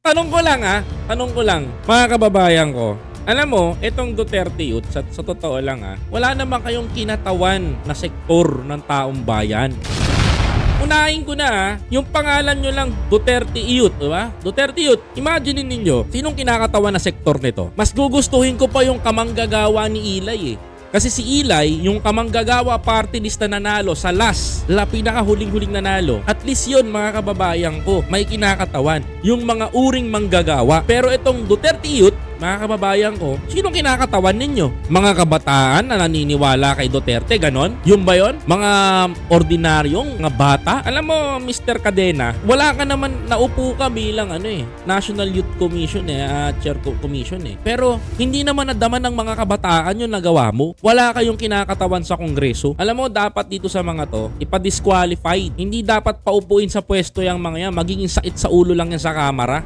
Tanong ko lang, mga kababayan ko. Alam mo, itong Duterte Youth, sa totoo lang wala naman kayong kinatawan na sektor ng taong bayan. Unahin ko na yung pangalan nyo lang, Duterte Youth, diba? Duterte Youth, imagine ninyo, sinong kinakatawan na sektor nito? Mas gugustuhin ko pa yung kamanggagawa ni Ilay Kasi si Ilay, yung kamanggagawa party list na nanalo sa pinakahuling-huling nanalo. At least yun, mga kababayan ko, may kinakatawan. Yung mga uring manggagawa. Pero itong Duterte Youth, mga kababayan ko, sinong kinakatawan ninyo? Mga kabataan na naniniwala kay Duterte, ganon? Yung ba yun? Mga ordinaryong, mga bata? Alam mo, Mr. Cadena, wala ka naman, naupo ka bilang National Youth Commission Chair Commission Pero hindi naman nadaman ng mga kabataan yung nagawa mo. Wala kayong kinakatawan sa Kongreso. Alam mo, dapat dito sa mga to, ipa-disqualified. Hindi dapat paupuin sa pwesto yung mga yan. Magiging sakit sa ulo lang yan sa kamara.